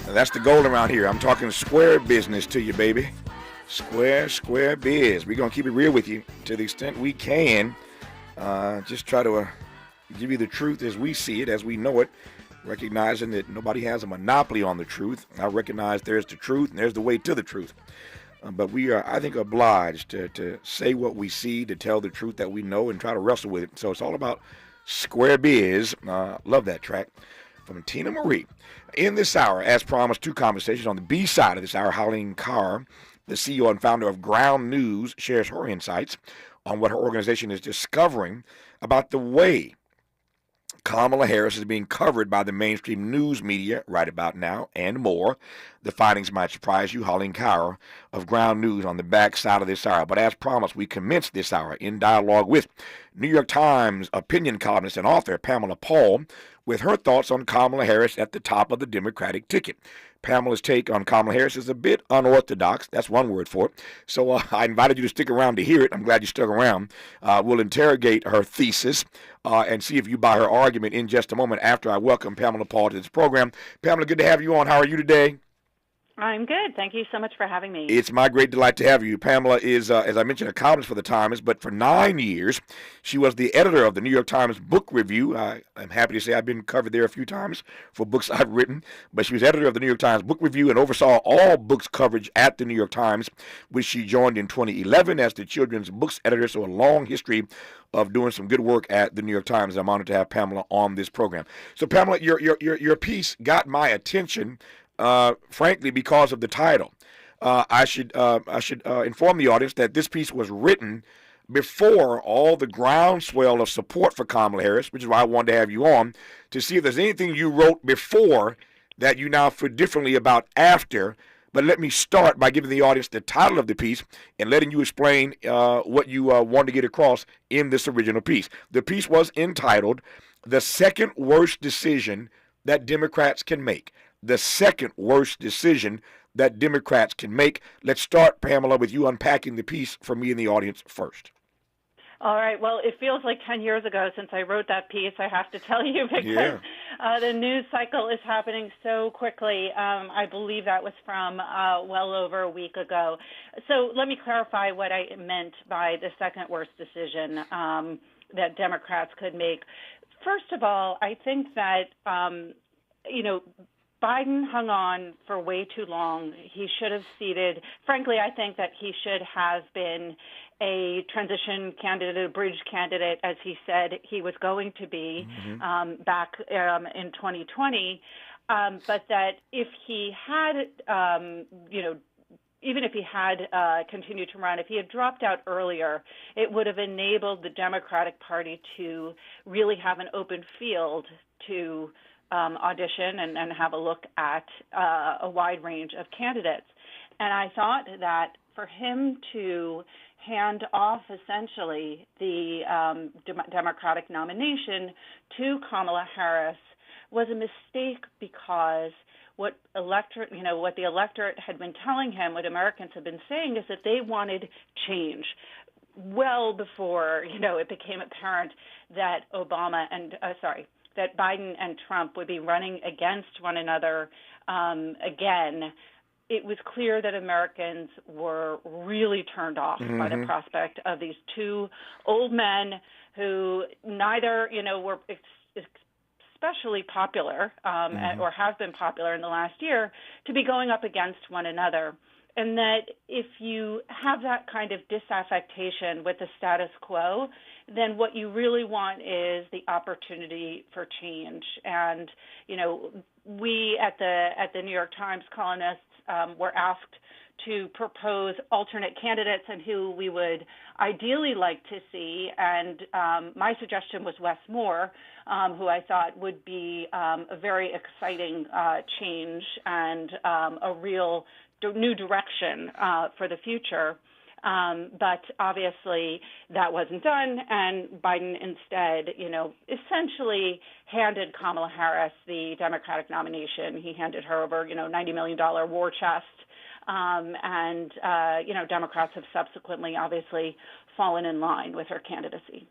That's the goal around here. I'm talking square business to you, baby. Square biz. We're going to keep it real with you to the extent we can. Just try to give you the truth as we see it, as we know it, recognizing that nobody has a monopoly on the truth. I recognize there's the truth and there's the way to the truth. But we are, I think, obliged to say what we see, to tell the truth that we know and try to wrestle with it. So it's all about square biz. Love that track from Tina Marie. In this hour, as promised, two conversations. On the B side of this hour, Holleen Carr, the CEO and founder of Ground News, shares her insights on what her organization is discovering about the way Kamala Harris is being covered by the mainstream news media right about now and more. The findings might surprise you. Holleen Carr of Ground News on the back side of this hour. But as promised, we commence this hour in dialogue with New York Times opinion columnist and author Pamela Paul with her thoughts on Kamala Harris at the top of the Democratic ticket. Pamela's take on Kamala Harris is a bit unorthodox. That's one word for it. So I invited you to stick around to hear it. I'm glad you stuck around. We'll interrogate her thesis and see if you buy her argument in just a moment after I welcome Pamela Paul to this program. Pamela, good to have you on. How are you today? I'm good. Thank you so much for having me. It's my great delight to have you. Pamela is, as I mentioned, a columnist for the Times, but for 9 years, she was the editor of the New York Times Book Review. I'm happy to say I've been covered there a few times for books I've written, but she was editor of the New York Times Book Review and oversaw all books coverage at the New York Times, which she joined in 2011 as the children's books editor, so a long history of doing some good work at the New York Times. I'm honored to have Pamela on this program. So, Pamela, your piece got my attention. Frankly, because of the title. I should inform the audience that this piece was written before all the groundswell of support for Kamala Harris, which is why I wanted to have you on, to see if there's anything you wrote before that you now feel differently about after. But let me start by giving the audience the title of the piece and letting you explain what you wanted to get across in this original piece. The piece was entitled, "The Second Worst Decision That Democrats Can Make." The second worst decision that Democrats can make. Let's start, Pamela, with you unpacking the piece for me and the audience first. All right. Well, it feels like 10 years ago since I wrote that piece, I have to tell you, because the news cycle is happening so quickly. I believe that was from well over a week ago. So let me clarify what I meant by the second worst decision that Democrats could make. First of all, I think that, Biden hung on for way too long. He should have ceded. Frankly, I think that he should have been a transition candidate, a bridge candidate, as he said he was going to be back in 2020. But that if he had, even if he had continued to run, if he had dropped out earlier, it would have enabled the Democratic Party to really have an open field to audition and have a look at a wide range of candidates. And I thought that for him to hand off essentially the Democratic nomination to Kamala Harris was a mistake, because what the electorate had been telling him, what Americans had been saying, is that they wanted change. Well before, it became apparent that that Biden and Trump would be running against one another again, it was clear that Americans were really turned off by the prospect of these two old men who neither, were especially popular or have been popular in the last year, to be going up against one another. And that if you have that kind of disaffection with the status quo, then what you really want is the opportunity for change. And, we at the New York Times columnists were asked to propose alternate candidates and who we would ideally like to see. And my suggestion was Wes Moore, who I thought would be a very exciting change and a real new direction for the future. But obviously that wasn't done, and Biden instead, essentially handed Kamala Harris the Democratic nomination. He handed her over, $90 million war chest, Democrats have subsequently obviously fallen in line with her candidacy.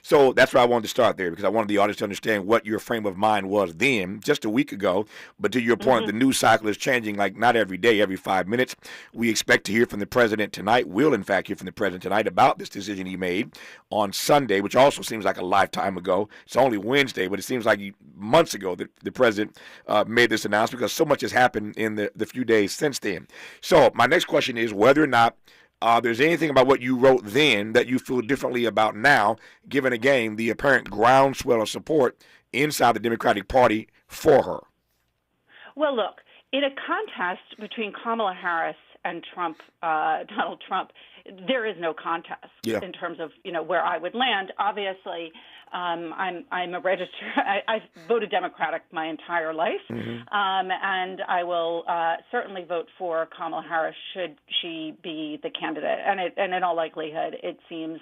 So that's where I wanted to start there, because I wanted the audience to understand what your frame of mind was then, just a week ago. But to your point, the news cycle is changing, like not every day, every 5 minutes. We expect to hear from the president tonight. We'll, in fact, hear from the president tonight about this decision he made on Sunday, which also seems like a lifetime ago. It's only Wednesday, but it seems like months ago that the president made this announcement, because so much has happened in the few days since then. So my next question is whether or not there's anything about what you wrote then that you feel differently about now, given, again, the apparent groundswell of support inside the Democratic Party for her. Well, look, in a contest between Kamala Harris and Donald Trump, there is no contest in terms of where I would land. Obviously, I'm a registered. I've voted Democratic my entire life, and I will certainly vote for Kamala Harris should she be the candidate. And in all likelihood, it seems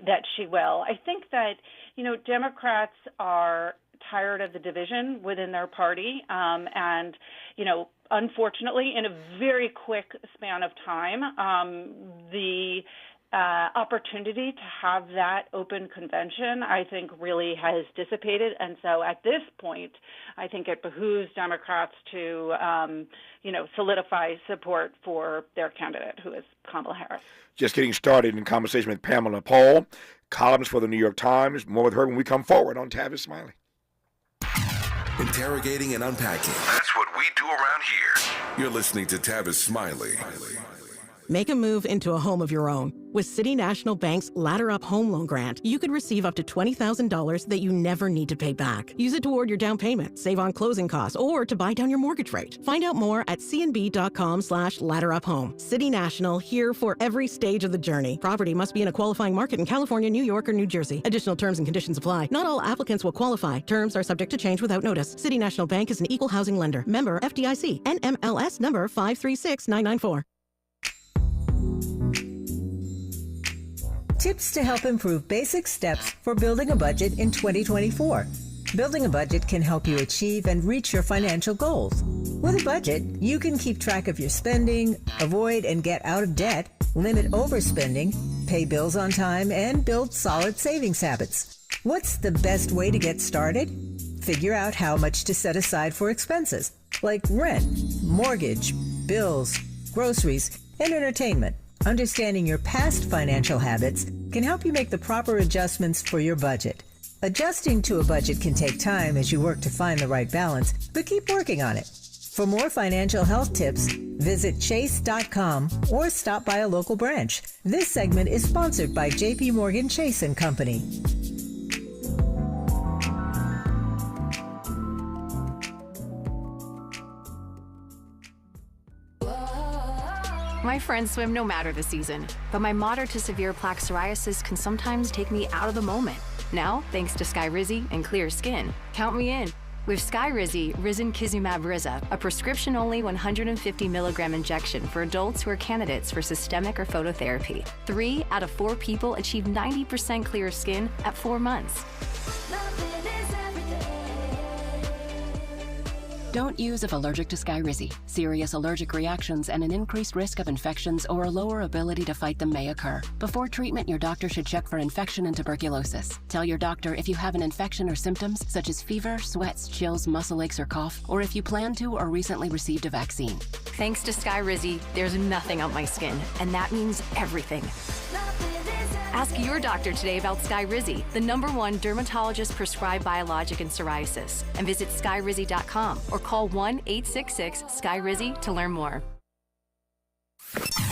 that she will. I think that Democrats are tired of the division within their party, and unfortunately, in a very quick span of time, the opportunity to have that open convention, I think, really has dissipated. And so at this point, I think it behooves Democrats to, solidify support for their candidate, who is Kamala Harris. Just getting started in conversation with Pamela Paul, columnist for the New York Times. More with her when we come forward on Tavis Smiley. Interrogating and unpacking. That's what we do around here. You're listening to Tavis Smiley. Make a move into a home of your own. With City National Bank's Ladder Up Home Loan Grant, you could receive up to $20,000 that you never need to pay back. Use it toward your down payment, save on closing costs, or to buy down your mortgage rate. Find out more at cnb.com/ladderuphome. City National, here for every stage of the journey. Property must be in a qualifying market in California, New York, or New Jersey. Additional terms and conditions apply. Not all applicants will qualify. Terms are subject to change without notice. City National Bank is an equal housing lender. Member FDIC. NMLS number 536994. Tips to help improve basic steps for building a budget in 2024. Building a budget can help you achieve and reach your financial goals. With a budget, you can keep track of your spending, avoid and get out of debt, limit overspending, pay bills on time, and build solid savings habits. What's the best way to get started? Figure out how much to set aside for expenses, like rent, mortgage, bills, groceries, and entertainment. Understanding your past financial habits can help you make the proper adjustments for your budget. Adjusting to a budget can take time as you work to find the right balance, but keep working on it. For more financial health tips, visit chase.com or stop by a local branch. This segment is sponsored by J.P. Morgan Chase & Company. My friends swim no matter the season, but my moderate to severe plaque psoriasis can sometimes take me out of the moment. Now, thanks to Skyrizi and clear skin, count me in. With Skyrizi, Risankizumab Riza, a prescription-only 150 milligram injection for adults who are candidates for systemic or phototherapy. 3 out of 4 people achieve 90% clear skin at 4 months. Don't use if allergic to Skyrizi. Serious allergic reactions and an increased risk of infections or a lower ability to fight them may occur. Before treatment, your doctor should check for infection and tuberculosis. Tell your doctor if you have an infection or symptoms such as fever, sweats, chills, muscle aches, or cough, or if you plan to or recently received a vaccine. Thanks to Skyrizi, there's nothing on my skin, and that means everything. Ask your doctor today about Skyrizi, the #1 dermatologist-prescribed biologic in psoriasis, and visit skyrizi.com or call 1-866-SKYRIZI to learn more.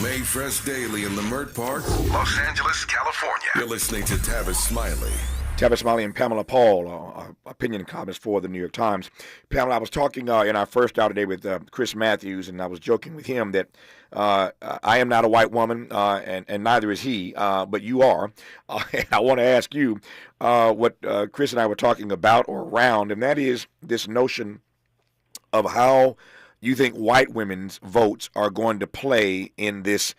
Made fresh daily in Leimert Park, Los Angeles, California. You're listening to Tavis Smiley. Tavis Smiley and Pamela Paul, opinion columnists for the New York Times. Pamela, I was talking in our first hour today with Chris Matthews, and I was joking with him that I am not a white woman, and neither is he, but you are. I want to ask you what Chris and I were talking about or around, and that is this notion of how you think white women's votes are going to play in this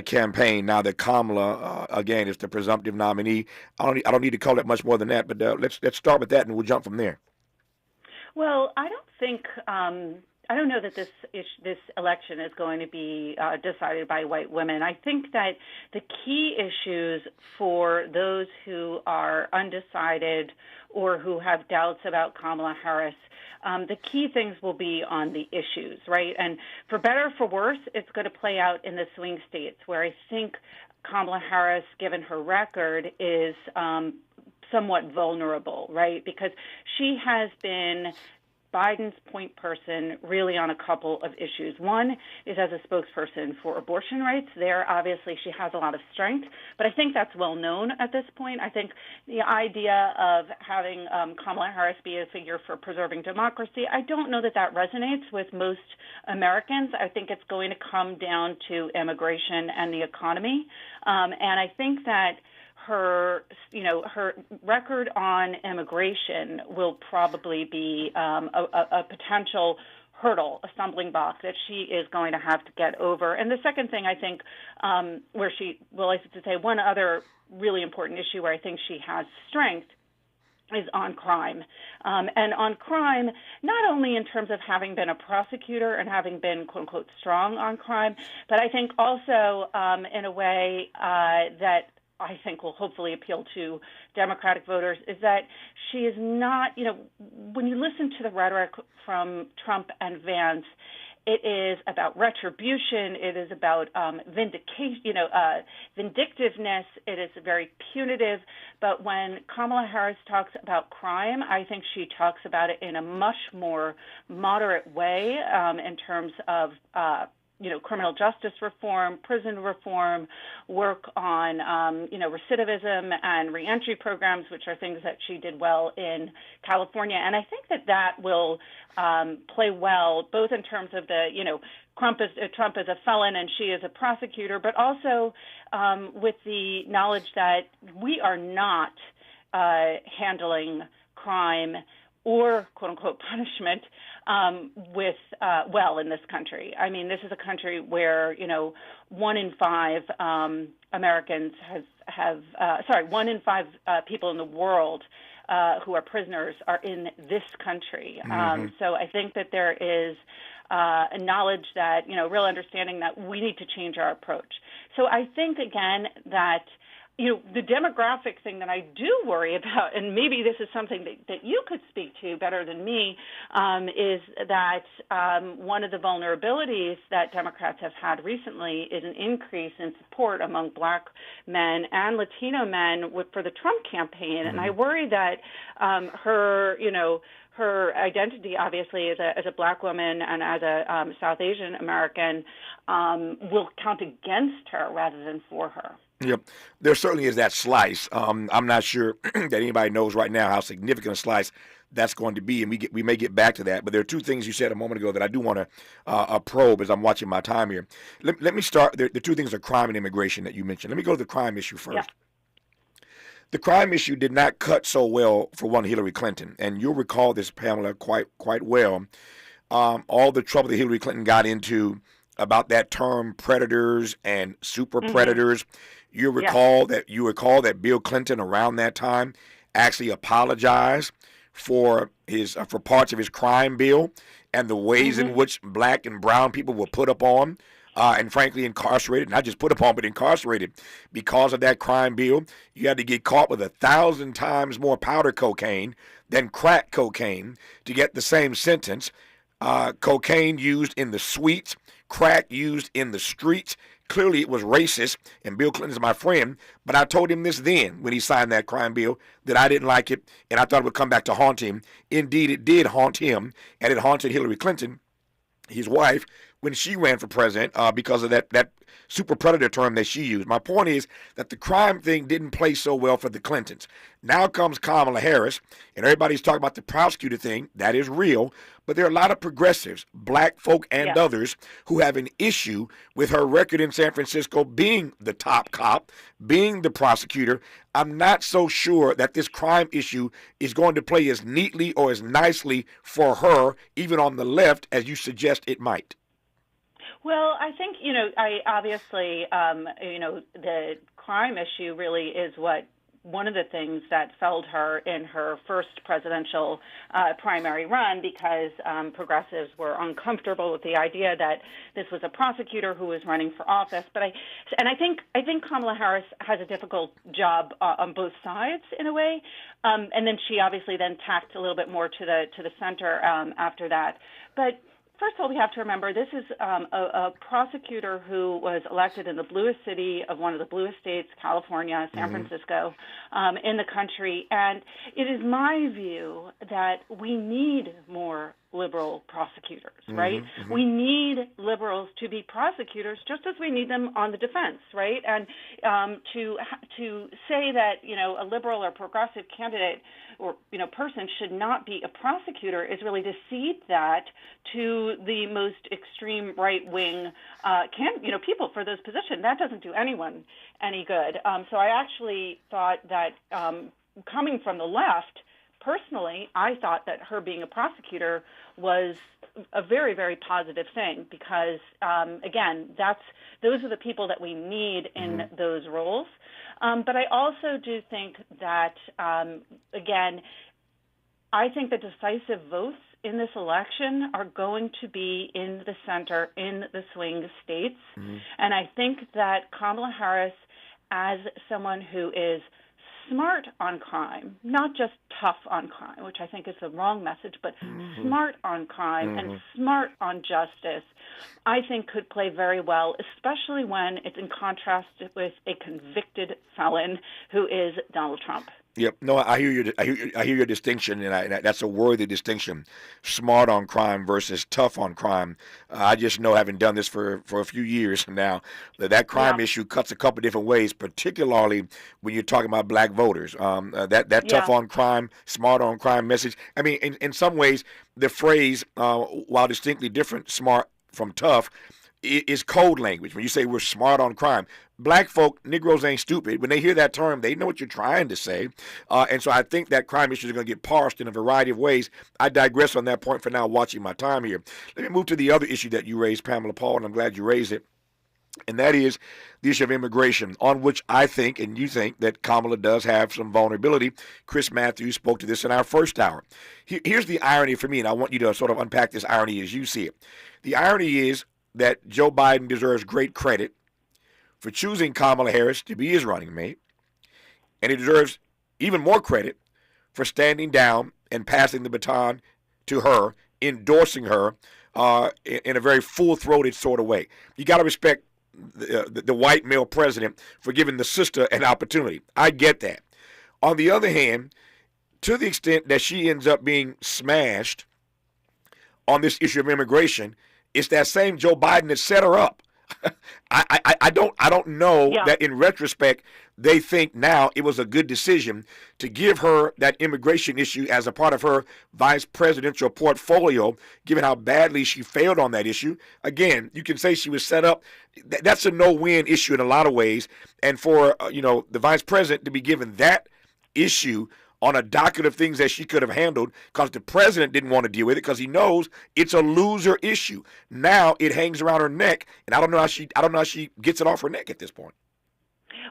campaign now that Kamala, again, is the presumptive nominee. I don't need to call it much more than that, but let's start with that, and we'll jump from there. Well, I don't think I don't know that this election is going to be decided by white women. I think that the key issues for those who are undecided or who have doubts about Kamala Harris, the key things will be on the issues, right? And for better or for worse, it's going to play out in the swing states where I think Kamala Harris, given her record, is somewhat vulnerable, right? Because she has been Biden's point person really on a couple of issues. One is as a spokesperson for abortion rights. There, obviously, she has a lot of strength, but I think that's well known at this point. I think the idea of having Kamala Harris be a figure for preserving democracy, I don't know that that resonates with most Americans. I think it's going to come down to immigration and the economy, and I think that her record on immigration will probably be a potential hurdle, a stumbling block that she is going to have to get over. And the second thing, I think, one other really important issue where I think she has strength is on crime. And on crime, not only in terms of having been a prosecutor and having been, quote unquote, strong on crime, but I think also in a way that I think will hopefully appeal to Democratic voters, is that she is not, when you listen to the rhetoric from Trump and Vance, it is about retribution. It is about vindication, vindictiveness. It is very punitive. But when Kamala Harris talks about crime, I think she talks about it in a much more moderate way in terms of criminal justice reform, prison reform, work on, recidivism and reentry programs, which are things that she did well in California. And I think that will play well, both in terms of Trump is a felon and she is a prosecutor, but also with the knowledge that we are not handling crime or quote unquote punishment in this country. I mean, this is a country where 1 in 5 Americans one in 5 people in the world who are prisoners are in this country. So I think that there is a knowledge that real understanding that we need to change our approach. So I think again that the demographic thing that I do worry about, and maybe this is something that you could speak to better than me, is that one of the vulnerabilities that Democrats have had recently is an increase in support among Black men and Latino men for the Trump campaign. And I worry that her identity, obviously, as a Black woman and as a South Asian American, will count against her rather than for her. Yep, there certainly is that slice. I'm not sure that anybody knows right now how significant a slice that's going to be, and we may get back to that. But there are two things you said a moment ago that I do want to probe as I'm watching my time here. Let me start. The two things are crime and immigration that you mentioned. Let me go to the crime issue first. Yeah. The crime issue did not cut so well for one Hillary Clinton, and you'll recall this, Pamela, quite well. All the trouble that Hillary Clinton got into about that term predators and super predators. You recall that Bill Clinton around that time actually apologized for parts of his crime bill and the ways in which Black and brown people were put up on and frankly incarcerated, not just put up on, but incarcerated because of that crime bill. You had to get caught with 1,000 times more powder cocaine than crack cocaine to get the same sentence. Cocaine used in the suites, crack used in the streets. Clearly it was racist, and Bill Clinton's my friend, but I told him this then when he signed that crime bill that I didn't like it, and I thought it would come back to haunt him. Indeed, it did haunt him, and it haunted Hillary Clinton, his wife, when she ran for president because of that super predator term that she used. My point is that the crime thing didn't play so well for the Clintons. Now comes Kamala Harris, and everybody's talking about the prosecutor thing. That is real, but there are a lot of progressives, Black folk and others, who have an issue with her record in San Francisco being the top cop, being the prosecutor. I'm not so sure that this crime issue is going to play as neatly or as nicely for her, even on the left, as you suggest it might. Well, I think, the crime issue really is what one of the things that felled her in her first presidential primary run, because progressives were uncomfortable with the idea that this was a prosecutor who was running for office. But I think Kamala Harris has a difficult job on both sides in a way, and then she obviously then tacked a little bit more to the center after that. But first of all, we have to remember this is a prosecutor who was elected in the bluest city of one of the bluest states, California, San Francisco, in the country. And it is my view that we need more liberal prosecutors, right? We need liberals to be prosecutors just as we need them on the defense, right? And to say that, a liberal or progressive candidate or, person should not be a prosecutor is really to cede that to the most extreme right-wing people for those positions. That doesn't do anyone any good. So I actually thought that coming from the left, personally, I thought that her being a prosecutor was a very, very positive thing because, again, those are the people that we need in those roles. But I also do think that, again, I think the decisive votes in this election are going to be in the center, in the swing states. And I think that Kamala Harris, as someone who is smart on crime, not just tough on crime, which I think is the wrong message, but smart on crime and smart on justice, I think could play very well, especially when it's in contrast with a convicted felon who is Donald Trump. Yep. No, I hear your distinction, and that's a worthy distinction. Smart on crime versus tough on crime. I just know, having done this for a few years now, that crime issue cuts a couple different ways, particularly when you're talking about black voters. That tough on crime, smart on crime message. I mean, in some ways, the phrase, while distinctly different, smart from tough, is code language. When you say we're smart on crime, black folk, Negroes ain't stupid. When they hear that term, they know what you're trying to say. And so I think that crime issues are going to get parsed in a variety of ways. I digress on that point for now, watching my time here. Let me move to the other issue that you raised, Pamela Paul, and I'm glad you raised it. And that is the issue of immigration, on which I think, and you think, that Kamala does have some vulnerability. Chris Matthews spoke to this in our first hour. Here's the irony for me, and I want you to sort of unpack this irony as you see it. The irony is that Joe Biden deserves great credit for choosing Kamala Harris to be his running mate, and he deserves even more credit for standing down and passing the baton to her, endorsing her in a very full-throated sort of way. You got to respect the white male president for giving the sister an opportunity. I get that. On the other hand, to the extent that she ends up being smashed on this issue of immigration, it's that same Joe Biden that set her up. I don't know that in retrospect they think now it was a good decision to give her that immigration issue as a part of her vice presidential portfolio, given how badly she failed on that issue. Again, you can say she was set up. That's a no-win issue in a lot of ways. And for the vice president to be given that issue on a docket of things that she could have handled because the president didn't want to deal with it because he knows it's a loser issue. Now it hangs around her neck, and I don't know how she gets it off her neck at this point.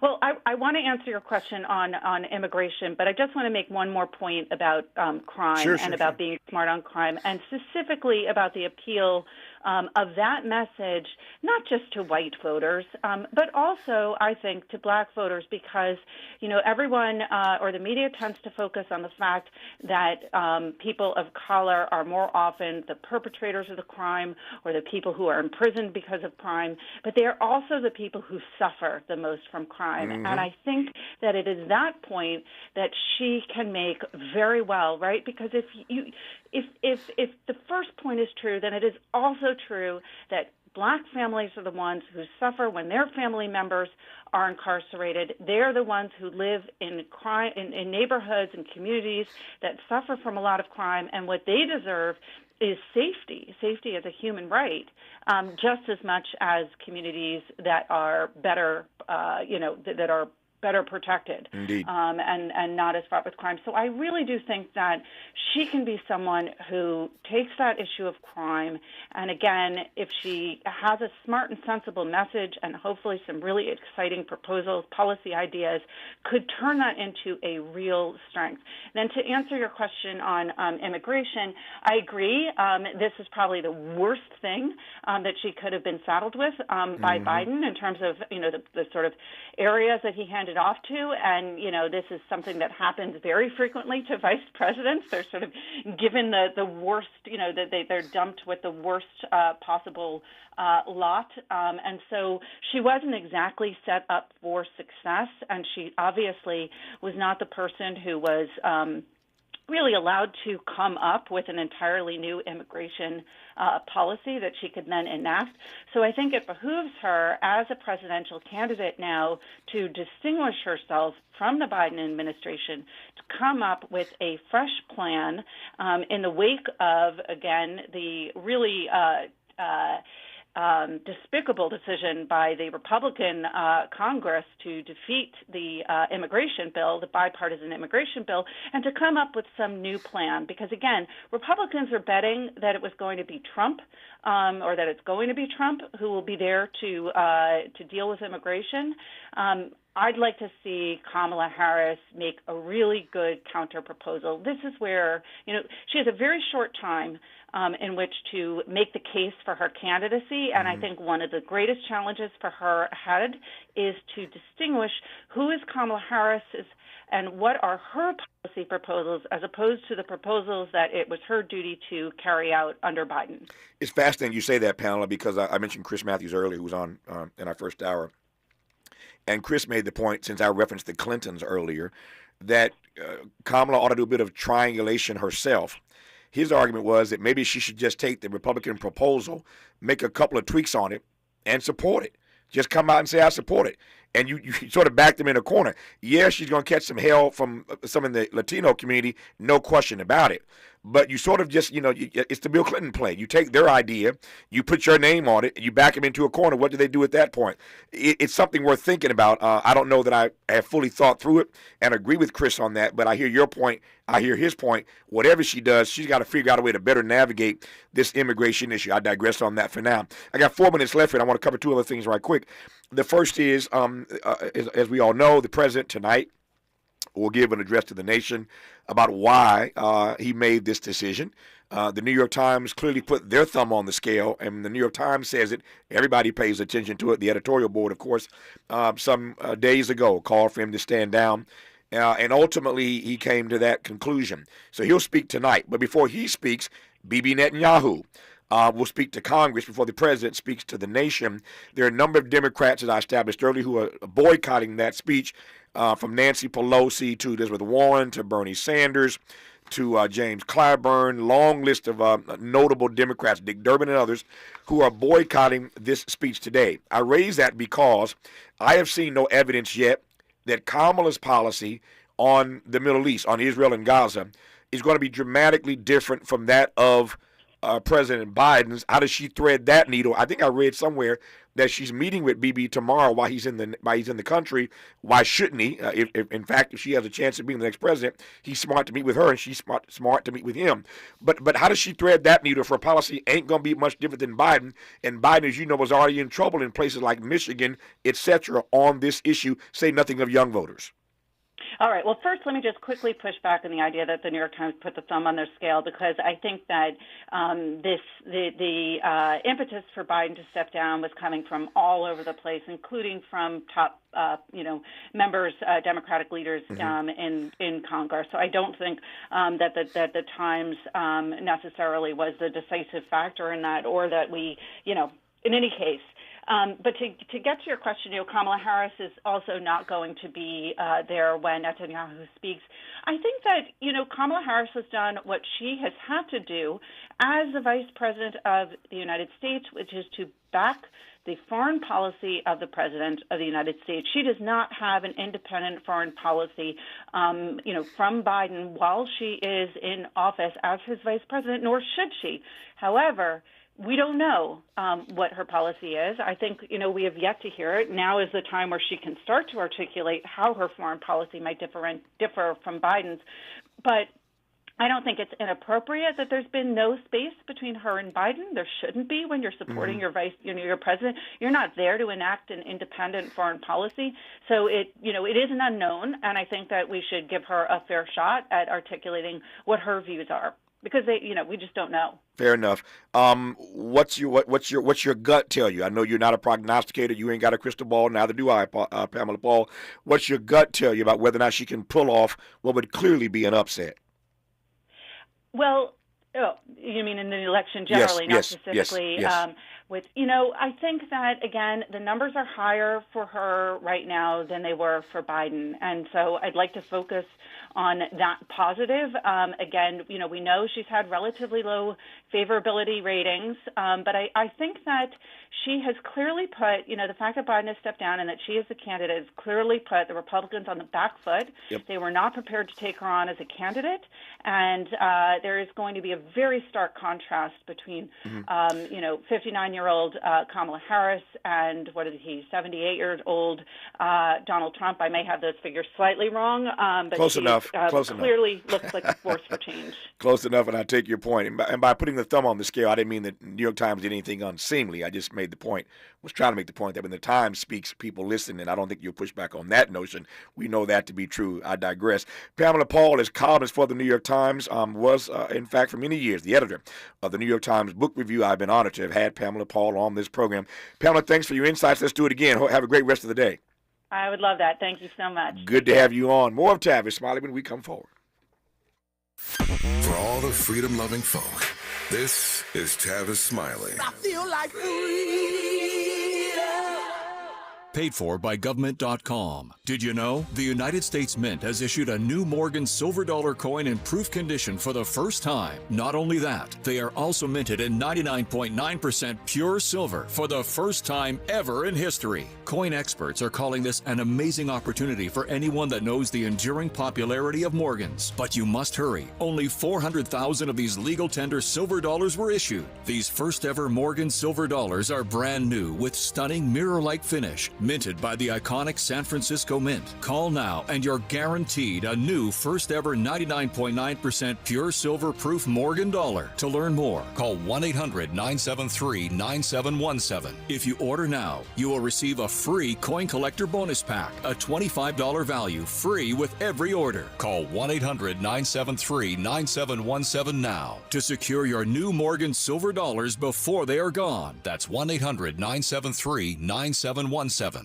Well, I want to answer your question on immigration, but I just want to make one more point about crime about being smart on crime, and specifically about the appeal of that message, not just to white voters, but also, I think, to black voters, because, everyone or the media tends to focus on the fact that people of color are more often the perpetrators of the crime or the people who are imprisoned because of crime, but they are also the people who suffer the most from crime. And I think that it is that point that she can make very well, right? Because if the first point is true, then it is also true that black families are the ones who suffer when their family members are incarcerated. They're the ones who live in crime in neighborhoods and communities that suffer from a lot of crime, and what they deserve is safety as a human right, just as much as communities that are better, that are better protected, Indeed. And not as fraught with crime. So I really do think that she can be someone who takes that issue of crime, and again, if she has a smart and sensible message and hopefully some really exciting proposals, policy ideas, could turn that into a real strength. Then to answer your question on immigration, I agree. This is probably the worst thing that she could have been saddled with by Biden in terms of, the sort of areas that he handed off to. And, this is something that happens very frequently to vice presidents. They're sort of given the worst, they're dumped with the worst possible lot. And so she wasn't exactly set up for success. And she obviously was not the person who was really allowed to come up with an entirely new immigration policy that she could then enact. So I think it behooves her as a presidential candidate now to distinguish herself from the Biden administration, to come up with a fresh plan in the wake of, again, the really despicable decision by the Republican Congress to defeat the immigration bill, the bipartisan immigration bill, and to come up with some new plan. Because, again, Republicans are betting that it was going to be Trump, or that it's going to be Trump who will be there to deal with immigration. I'd like to see Kamala Harris make a really good counter-proposal. This is where, she has a very short time in which to make the case for her candidacy, and I think one of the greatest challenges for her ahead is to distinguish who is Kamala Harris and what are her policy proposals as opposed to the proposals that it was her duty to carry out under Biden. It's fascinating you say that, Pamela, because I mentioned Chris Matthews earlier, who was on in our first hour. And Chris made the point, since I referenced the Clintons earlier, that Kamala ought to do a bit of triangulation herself. His argument was that maybe she should just take the Republican proposal, make a couple of tweaks on it, and support it. Just come out and say, I support it. And you sort of back them in a corner. Yeah, she's going to catch some hell from some in the Latino community, no question about it. But you sort of just, it's the Bill Clinton play. You take their idea, you put your name on it, and you back them into a corner. What do they do at that point? It's something worth thinking about. I don't know that I have fully thought through it and agree with Chris on that, but I hear your point. I hear his point. Whatever she does, she's got to figure out a way to better navigate this immigration issue. I digress on that for now. I got 4 minutes left, and I want to cover two other things right quick. The first is, as we all know, the president tonight will give an address to the nation about why he made this decision. The New York Times clearly put their thumb on the scale, and the New York Times says it. Everybody pays attention to it. The editorial board, of course, some days ago called for him to stand down, and ultimately he came to that conclusion. So he'll speak tonight. But before he speaks, Bibi Netanyahu will speak to Congress before the president speaks to the nation. There are a number of Democrats, as I established earlier, who are boycotting that speech, from Nancy Pelosi to Elizabeth Warren to Bernie Sanders to James Clyburn, long list of notable Democrats, Dick Durbin and others, who are boycotting this speech today. I raise that because I have seen no evidence yet that Kamala's policy on the Middle East, on Israel and Gaza, is going to be dramatically different from that of President Biden's. How does she thread that needle? I think I read somewhere that she's meeting with Bibi tomorrow while he's in the country. Why shouldn't he? If she has a chance of being the next president, he's smart to meet with her, and she's smart to meet with him. But how does she thread that needle if her policy ain't going to be much different than Biden? And Biden, as you know, was already in trouble in places like Michigan, etc., on this issue. Say nothing of young voters. All right. Well, first, let me just quickly push back on the idea that the New York Times put the thumb on their scale, because I think that the impetus for Biden to step down was coming from all over the place, including from top members, Democratic leaders in Congress. So I don't think that the Times necessarily was the decisive factor in that, or that we, in any case. But to get to your question, Kamala Harris is also not going to be there when Netanyahu speaks. I think that, Kamala Harris has done what she has had to do as the Vice President of the United States, which is to back the foreign policy of the President of the United States. She does not have an independent foreign policy, from Biden while she is in office as his Vice President, nor should she. However, we don't know what her policy is. I think, we have yet to hear it. Now is the time where she can start to articulate how her foreign policy might differ from Biden's. But I don't think it's inappropriate that there's been no space between her and Biden. There shouldn't be when you're supporting your president. You're not there to enact an independent foreign policy. So it is an unknown, and I think that we should give her a fair shot at articulating what her views are, because we just don't know. Fair enough. What's your gut tell you? I know you're not a prognosticator. You ain't got a crystal ball. Neither do I, Pamela Paul. What's your gut tell you about whether or not she can pull off what would clearly be an upset? Well, you mean in the election generally, not specifically. Yes. I think that, again, the numbers are higher for her right now than they were for Biden. And so I'd like to focus on that positive. Again, we know she's had relatively low favorability ratings, but I think that she has clearly put, the fact that Biden has stepped down and that she is the candidate has clearly put the Republicans on the back foot. Yep. They were not prepared to take her on as a candidate. And there is going to be a very stark contrast between, 59-year-old Kamala Harris and 78-year-old Donald Trump. I may have those figures slightly wrong, but Close enough. Clearly looks like a force for change. Close enough, and I take your point. And by putting the thumb on the scale, I didn't mean that New York Times did anything unseemly. I just was trying to make the point that when the Times speaks, people listen, and I don't think you'll push back on that notion. We know that to be true. I digress. Pamela Paul is columnist for the New York Times, was, in fact, for many years, the editor of the New York Times Book Review. I've been honored to have had Pamela Paul on this program. Pamela, thanks for your insights. Let's do it again. Have a great rest of the day. I would love that. Thank you so much. Good to have you on. More of Tavis Smiley when we come forward. For all the freedom-loving folk, this is Tavis Smiley. I feel like freedom. Paid for by government.com. Did you know the United States Mint has issued a new Morgan silver dollar coin in proof condition for the first time? Not only that, they are also minted in 99.9% pure silver for the first time ever in history. Coin experts are calling this an amazing opportunity for anyone that knows the enduring popularity of Morgans. But you must hurry. Only 400,000 of these legal tender silver dollars were issued. These first ever Morgan silver dollars are brand new with stunning mirror-like finish, minted by the iconic San Francisco Mint. Call now and you're guaranteed a new first ever 99.9% pure silver proof Morgan dollar. To learn more, call 1-800-973-9717. If you order now, you will receive a free coin collector bonus pack, a $25 value, free with every order. Call 1-800-973-9717 now to secure your new Morgan silver dollars before they are gone. That's 1-800-973-9717.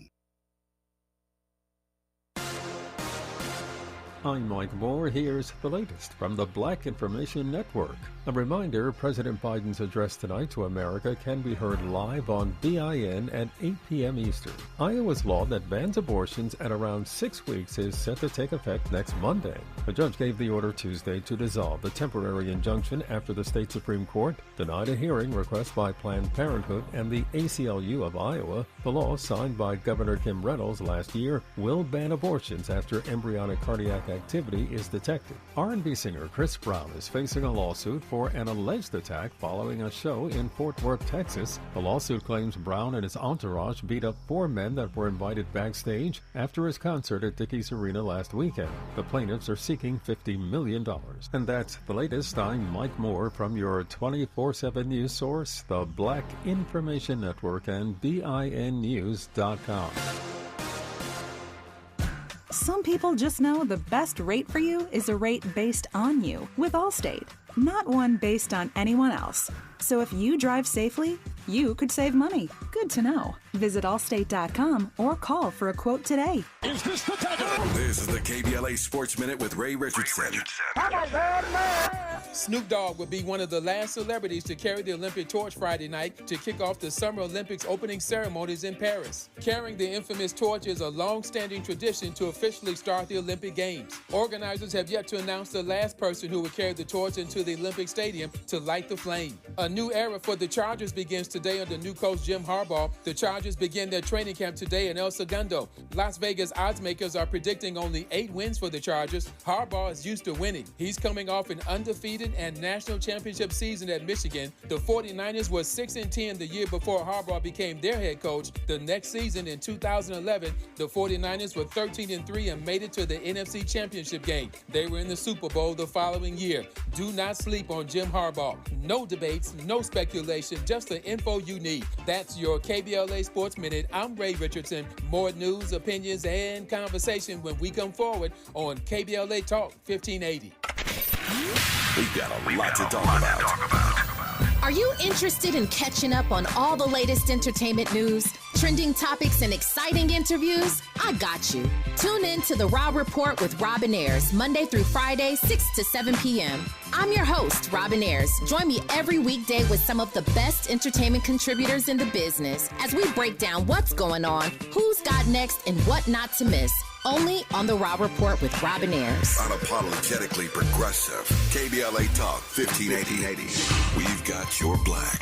I'm Mike Moore. Here's the latest from the Black Information Network. A reminder, President Biden's address tonight to America can be heard live on BIN at 8 p.m. Eastern. Iowa's law that bans abortions at around 6 weeks is set to take effect next Monday. A judge gave the order Tuesday to dissolve the temporary injunction after the state Supreme Court denied a hearing request by Planned Parenthood and the ACLU of Iowa. The law, signed by Governor Kim Reynolds last year, will ban abortions after embryonic cardiac activity is detected. R&B singer Chris Brown is facing a lawsuit for an alleged attack following a show in Fort Worth, Texas. The lawsuit claims Brown and his entourage beat up 4 men that were invited backstage after his concert at Dickies Arena last weekend. The plaintiffs are seeking $50 million. And that's the latest. I'm Mike Moore from your 24/7 news source, the Black Information Network and BINnews.com. Some people just know the best rate for you is a rate based on you with Allstate, not one based on anyone else. So if you drive safely, you could save money. Good to know. Visit allstate.com or call for a quote today. Is this the time? This is the KBLA Sports Minute with Ray Richardson. Snoop Dogg will be one of the last celebrities to carry the Olympic torch Friday night to kick off the Summer Olympics opening ceremonies in Paris. Carrying the infamous torch is a long-standing tradition to officially start the Olympic Games. Organizers have yet to announce the last person who will carry the torch into the Olympic Stadium to light the flame. A new era for the Chargers begins today under new coach Jim Harbaugh. The Chargers begin their training camp today in El Segundo. Las Vegas oddsmakers are predicting only 8 wins for the Chargers. Harbaugh is used to winning. He's coming off an undefeated and national championship season at Michigan. The 49ers were 6-10 the year before Harbaugh became their head coach. The next season in 2011, the 49ers were 13-3 and made it to the NFC Championship game. They were in the Super Bowl the following year. Do not sleep on Jim Harbaugh. No debates, no speculation, just the info you need. That's your KBLA Sports Minute. I'm Ray Richardson. More news, opinions, and conversation when we come forward on KBLA Talk 1580. We've got a lot to talk about. Are you interested in catching up on all the latest entertainment news, trending topics, and exciting interviews? I got you. Tune in to The Raw Report with Robin Ayers, Monday through Friday, 6 to 7 p.m. I'm your host, Robin Ayers. Join me every weekday with some of the best entertainment contributors in the business as we break down what's going on, who's got next, and what not to miss. Only on The Raw Report with Robin Ayers. Unapologetically progressive. KBLA Talk 1580. We've got your black.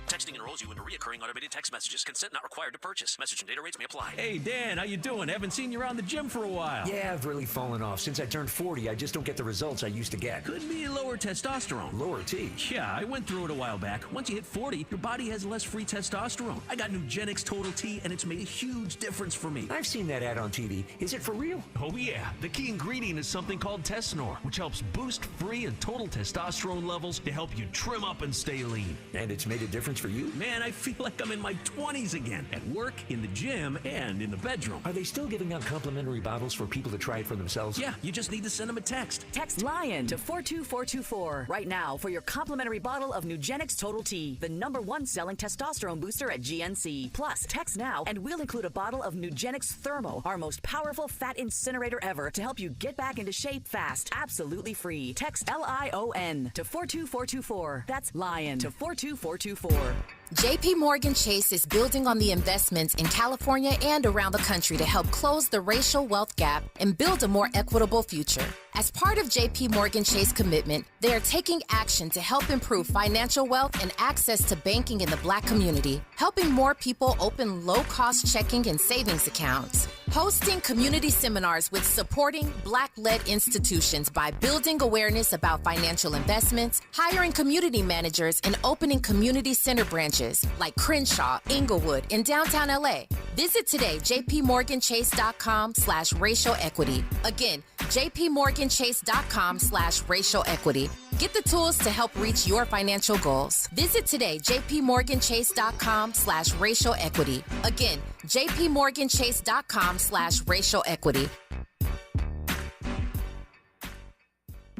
Texting enrolls you into recurring automated text messages. Consent not required to purchase. Message and data rates may apply. Hey, Dan, how you doing? Haven't seen you around the gym for a while. Yeah, I've really fallen off. Since I turned 40, I just don't get the results I used to get. Could be lower testosterone. Lower T? Yeah, I went through it a while back. Once you hit 40, your body has less free testosterone. I got Nugenix Total T, and it's made a huge difference for me. I've seen that ad on TV. Is it for real? Oh, yeah. The key ingredient is something called Tesnor, which helps boost free and total testosterone levels to help you trim up and stay lean. And it's made a difference for you? Man, I feel like I'm in my 20s again. At work, in the gym, and in the bedroom. Are they still giving out complimentary bottles for people to try it for themselves? Yeah, you just need to send them a text. Text LION to 42424 right now for your complimentary bottle of Nugenix Total T, the #1 selling testosterone booster at GNC. Plus, text now and we'll include a bottle of Nugenix Thermo, our most powerful fat incinerator ever, to help you get back into shape fast. Absolutely free. Text LION to 42424. That's LION to 42424. JP Morgan Chase is building on the investments in California and around the country to help close the racial wealth gap and build a more equitable future. As part of JP Morgan Chase commitment, they are taking action to help improve financial wealth and access to banking in the Black community, helping more people open low-cost checking and savings accounts, hosting community seminars with supporting Black-led institutions by building awareness about financial investments, hiring community managers, and opening community center branches like Crenshaw, Inglewood, and downtown LA. Visit today, jpmorganchase.com/racial equity. Again, jpmorganchase.com/racial equity. Get the tools to help reach your financial goals. Visit today, jpmorganchase.com/racial equity. Again, jpmorganchase.com/racial equity.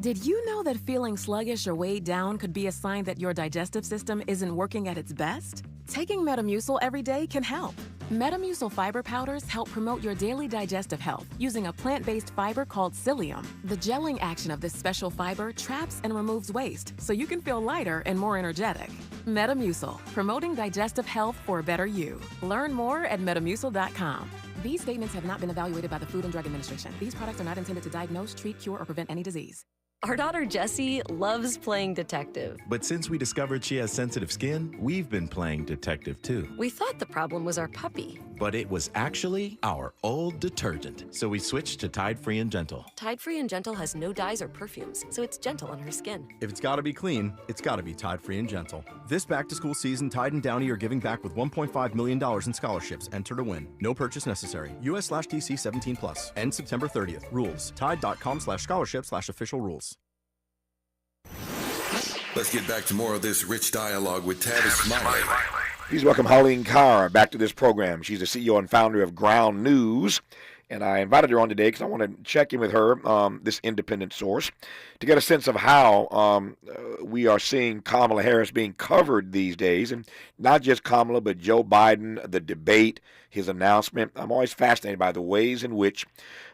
Did you know that feeling sluggish or weighed down could be a sign that your digestive system isn't working at its best? Taking Metamucil every day can help. Metamucil fiber powders help promote your daily digestive health using a plant-based fiber called psyllium. The gelling action of this special fiber traps and removes waste so you can feel lighter and more energetic. Metamucil, promoting digestive health for a better you. Learn more at metamucil.com. These statements have not been evaluated by the Food and Drug Administration. These products are not intended to diagnose, treat, cure, or prevent any disease. Our daughter Jessie loves playing detective. But since we discovered she has sensitive skin, we've been playing detective too. We thought the problem was our puppy. But it was actually our old detergent. So we switched to Tide Free and Gentle. Tide Free and Gentle has no dyes or perfumes, so it's gentle on her skin. If it's gotta be clean, it's gotta be Tide Free and Gentle. This back-to-school season, Tide and Downy are giving back with $1.5 million in scholarships. Enter to win. No purchase necessary. US/TC 17+. End September 30th. Rules. Tide.com/scholarship/official rules. Let's get back to more of this rich dialogue with Tavis Smiley. Please welcome Holleen Carr back to this program. She's the CEO and founder of Ground News. And I invited her on today because I want to check in with her, this independent source, to get a sense of how we are seeing Kamala Harris being covered these days. And not just Kamala, but Joe Biden, the debate, his announcement. I'm always fascinated by the ways in which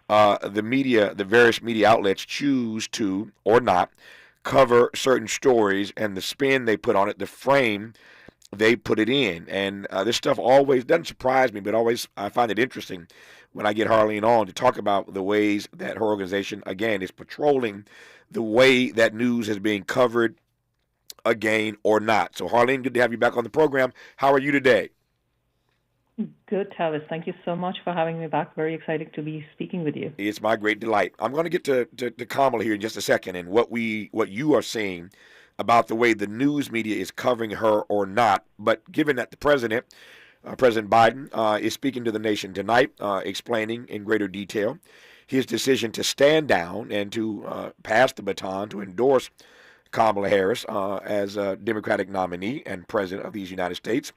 the media, the various media outlets choose to, or not, cover certain stories and the spin they put on it, the frame they put it in. And this stuff always doesn't surprise me, but always I find it interesting when I get Harleen on to talk about the ways that her organization, again, is patrolling the way that news is being covered again or not. So, Harleen, good to have you back on the program. How are you today? Good, Tavis. Thank you so much for having me back. Very excited to be speaking with you. It's my great delight. I'm going to get to Kamala here in just a second and what you are seeing about the way the news media is covering her or not. But given that the President Biden, is speaking to the nation tonight, explaining in greater detail his decision to stand down and to pass the baton to endorse Kamala Harris as a Democratic nominee and President of these United States.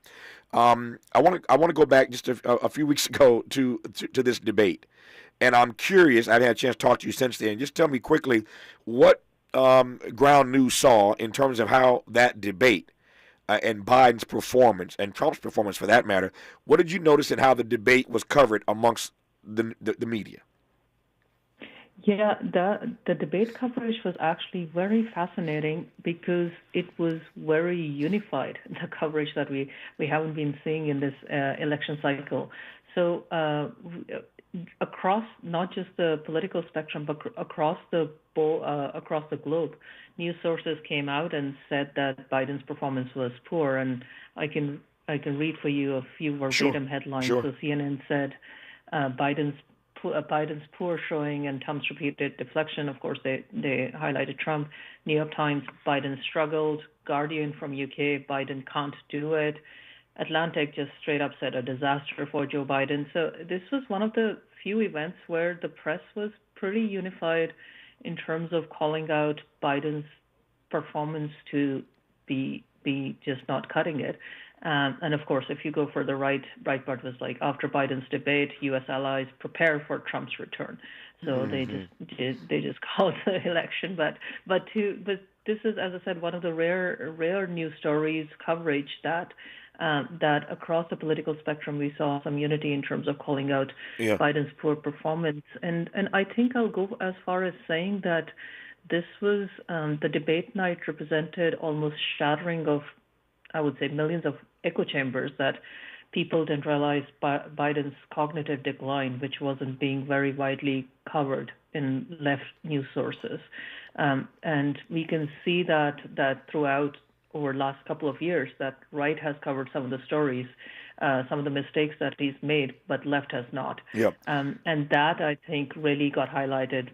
I want to go back just a few weeks ago to this debate, and I'm curious. I've had a chance to talk to you since then. Just tell me quickly what Ground News saw in terms of how that debate and Biden's performance and Trump's performance, for that matter. What did you notice in how the debate was covered amongst the media? Yeah, the debate coverage was actually very fascinating because it was very unified, the coverage that we haven't been seeing in this election cycle. So across not just the political spectrum, but across the globe, news sources came out and said that Biden's performance was poor. And I can read for you a few verbatim headlines. Sure. So CNN said Biden's poor showing and Trump's repeated deflection. Of course, they highlighted Trump. New York Times, Biden struggled. Guardian from UK, Biden can't do it. Atlantic just straight up said a disaster for Joe Biden. So this was one of the few events where the press was pretty unified in terms of calling out Biden's performance to be just not cutting it. And of course, if you go further right, Breitbart was like, after Biden's debate, U.S. allies prepare for Trump's return. So they just called the election. But this is, as I said, one of the rare news stories coverage that across the political spectrum we saw some unity in terms of calling out Biden's poor performance. And I think I'll go as far as saying that this was the debate night represented almost shattering of, I would say, millions of echo chambers that people didn't realize Biden's cognitive decline, which wasn't being very widely covered in left news sources. And we can see that throughout over the last couple of years, that right has covered some of the stories, some of the mistakes that he's made, but left has not. Yep. And that, I think, really got highlighted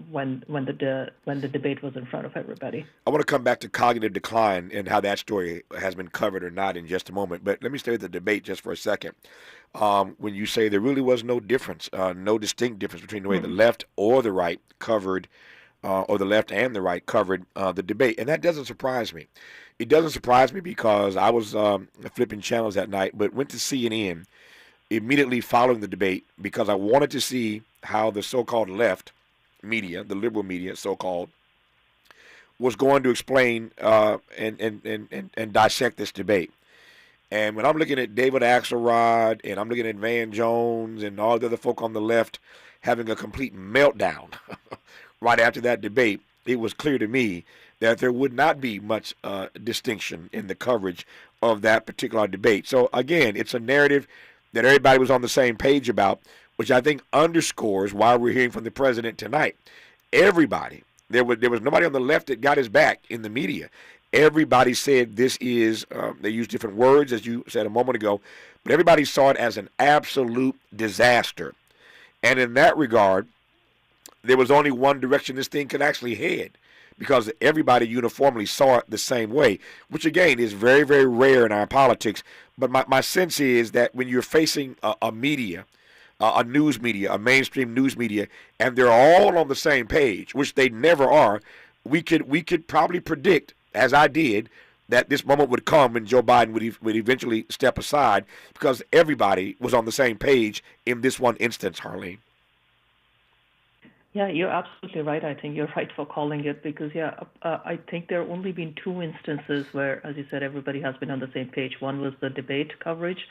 when the debate was in front of everybody. I want to come back to cognitive decline and how that story has been covered or not in just a moment. But let me stay with the debate just for a second. When you say there really was no difference, no distinct difference between the way the left or the right covered, or the left and the right covered the debate. And that doesn't surprise me. It doesn't surprise me because I was flipping channels that night, but went to CNN immediately following the debate because I wanted to see how the so-called left media, the liberal media, so-called, was going to explain and dissect this debate. And when I'm looking at David Axelrod and I'm looking at Van Jones and all the other folk on the left having a complete meltdown right after that debate, it was clear to me that there would not be much distinction in the coverage of that particular debate. So, again, it's a narrative that everybody was on the same page about, which I think underscores why we're hearing from the president tonight. Everybody, there was nobody on the left that got his back in the media. Everybody said this is, they used different words, as you said a moment ago, but everybody saw it as an absolute disaster. And in that regard, there was only one direction this thing could actually head, because everybody uniformly saw it the same way, which, again, is very, very rare in our politics. But my sense is that when you're facing a media, a news media, a mainstream news media, and they're all on the same page, which they never are, we could probably predict, as I did, that this moment would come when Joe Biden would eventually step aside because everybody was on the same page in this one instance, Harleen. Yeah, you're absolutely right. I think you're right for calling it because, I think there have only been two instances where, as you said, everybody has been on the same page. One was the debate coverage,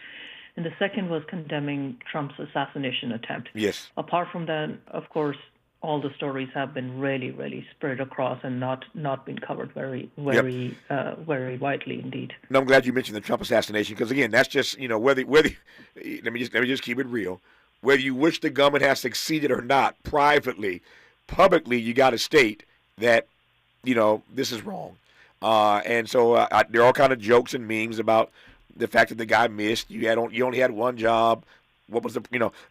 and the second was condemning Trump's assassination attempt. Yes. Apart from that, of course, all the stories have been really, really spread across and not been covered very widely indeed. No, I'm glad you mentioned the Trump assassination because, again, that's just, whether let me just keep it real. Whether you wish the government has succeeded or not, privately, publicly, you got to state that, this is wrong. And so there are all kind of jokes and memes about the fact that the guy missed. You only had one job. What was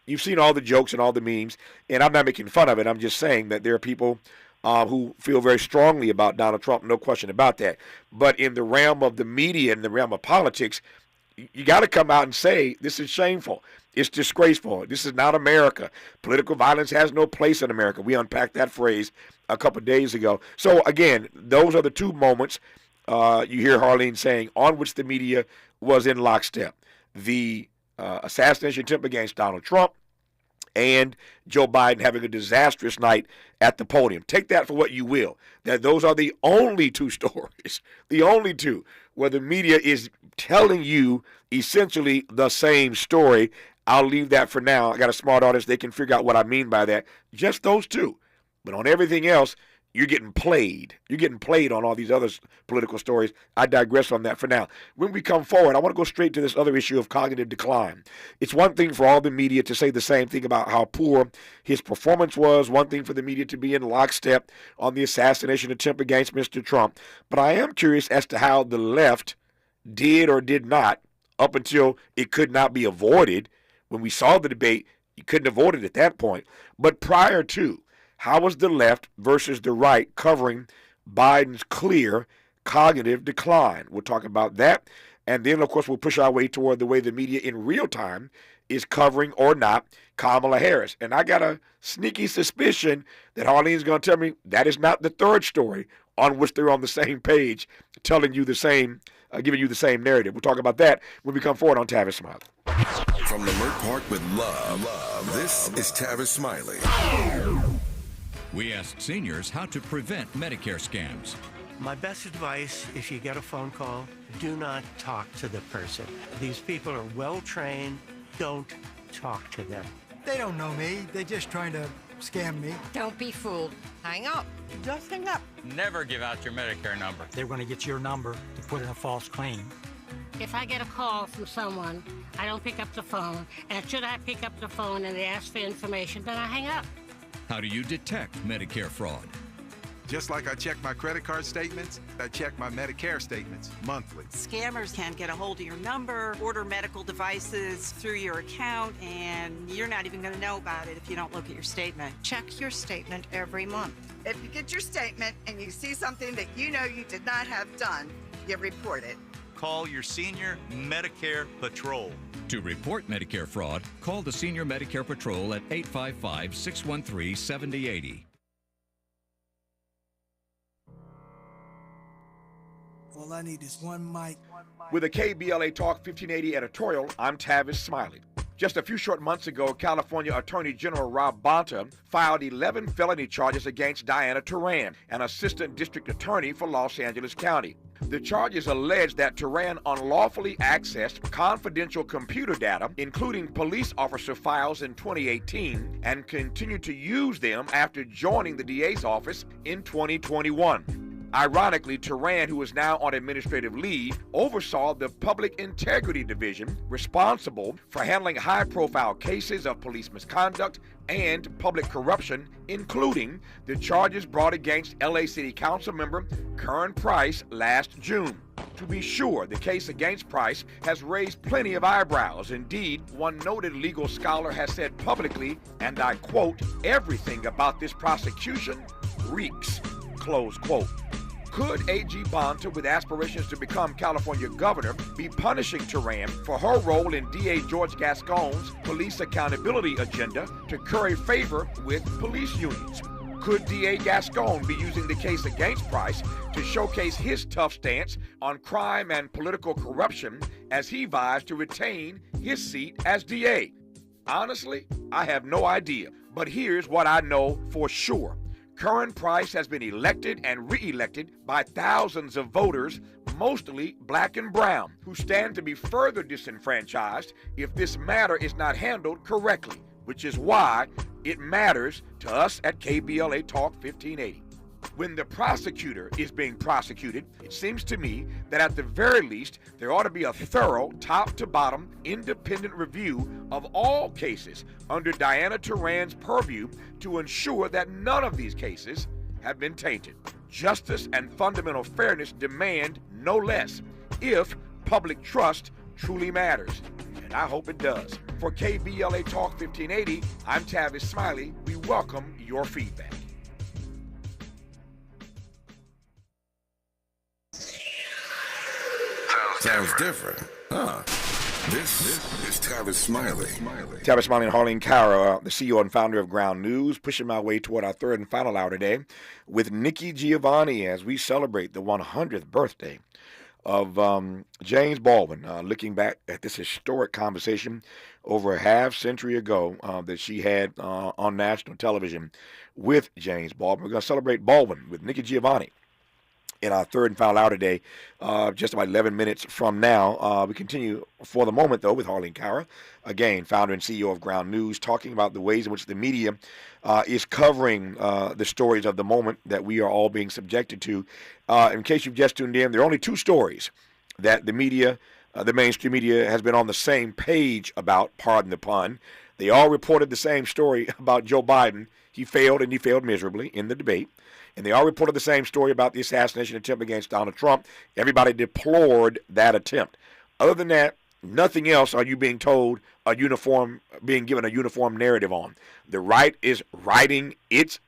you've seen all the jokes and all the memes, and I'm not making fun of it. I'm just saying that there are people who feel very strongly about Donald Trump, no question about that. But in the realm of the media and the realm of politics, you got to come out and say this is shameful. It's disgraceful. This is not America. Political violence has no place in America. We unpacked that phrase a couple of days ago. So, again, those are the two moments you hear Harleen saying on which the media was in lockstep. The assassination attempt against Donald Trump and Joe Biden having a disastrous night at the podium. Take that for what you will. That those are the only two stories, the only two, where the media is telling you essentially the same story. I'll leave that for now. I got a smart audience. They can figure out what I mean by that. Just those two. But on everything else, you're getting played. You're getting played on all these other political stories. I digress on that for now. When we come forward, I want to go straight to this other issue of cognitive decline. It's one thing for all the media to say the same thing about how poor his performance was, one thing for the media to be in lockstep on the assassination attempt against Mr. Trump. But I am curious as to how the left did or did not, up until it could not be avoided. When we saw the debate, you couldn't avoid it at that point. But prior to, how was the left versus the right covering Biden's clear cognitive decline? We'll talk about that. And then, of course, we'll push our way toward the way the media in real time is covering or not Kamala Harris. And I got a sneaky suspicion that Harleen's going to tell me that is not the third story on which they're on the same page, telling you the same, giving you the same narrative. We'll talk about that when we come forward on Tavis Smiley. From Lamert Park with love, this is Tavis Smiley. We asked seniors how to prevent Medicare scams. My best advice, if you get a phone call, do not talk to the person. These people are well-trained. Don't talk to them. They don't know me. They're just trying to scam me. Don't be fooled. Hang up. Just hang up. Never give out your Medicare number. They're going to get your number to put in a false claim. If I get a call from someone, I don't pick up the phone. And should I pick up the phone and they ask for information, then I hang up. How do you detect Medicare fraud? Just like I check my credit card statements, I check my Medicare statements monthly. Scammers can get a hold of your number, order medical devices through your account, and you're not even going to know about it if you don't look at your statement. Check your statement every month. If you get your statement and you see something that you know you did not have done, you report it. Call your Senior Medicare Patrol. To report Medicare fraud, call the Senior Medicare Patrol at 855-613-7080. All I need is one mic. With a KBLA Talk 1580 editorial, I'm Tavis Smiley. Just a few short months ago, California Attorney General Rob Bonta filed 11 felony charges against Diana Taran, an assistant district attorney for Los Angeles County. The charges allege that Taran unlawfully accessed confidential computer data, including police officer files in 2018, and continued to use them after joining the DA's office in 2021. Ironically, Taran, who is now on administrative leave, oversaw the Public Integrity Division, responsible for handling high-profile cases of police misconduct and public corruption, including the charges brought against LA City Council member Karen Price last June. To be sure, the case against Price has raised plenty of eyebrows. Indeed, one noted legal scholar has said publicly, and I quote, "Everything about this prosecution reeks," close quote. Could A.G. Bonta, with aspirations to become California governor, be punishing Taran for her role in D.A. George Gascon's police accountability agenda to curry favor with police unions? Could D.A. Gascon be using the case against Price to showcase his tough stance on crime and political corruption as he vies to retain his seat as D.A.? Honestly, I have no idea, but here's what I know for sure. Karen Price has been elected and re-elected by thousands of voters, mostly black and brown, who stand to be further disenfranchised if this matter is not handled correctly, which is why it matters to us at KBLA Talk 1580. When the prosecutor is being prosecuted, it seems to me that at the very least, there ought to be a thorough, top-to-bottom, independent review of all cases under Diana Taran's purview to ensure that none of these cases have been tainted. Justice and fundamental fairness demand no less if public trust truly matters. And I hope it does. For KBLA Talk 1580, I'm Tavis Smiley. We welcome your feedback. Sounds different, huh? This is Tavis Smiley. Tavis Smiley and Harleen Cara, the CEO and founder of Ground News, pushing my way toward our third and final hour today with Nikki Giovanni as we celebrate the 100th birthday of James Baldwin, looking back at this historic conversation over a half century ago that she had on national television with James Baldwin. We're going to celebrate Baldwin with Nikki Giovanni in our third and final hour today, just about 11 minutes from now. We continue for the moment, though, with Harleen Cara, again, founder and CEO of Ground News, talking about the ways in which the media is covering the stories of the moment that we are all being subjected to. In case you've just tuned in, there are only two stories that the media, the mainstream media, has been on the same page about, pardon the pun. They all reported the same story about Joe Biden. He failed, and he failed miserably in the debate. And they all reported the same story about the assassination attempt against Donald Trump. Everybody deplored that attempt. Other than that, nothing else are you being told being given a uniform narrative on. The right is writing its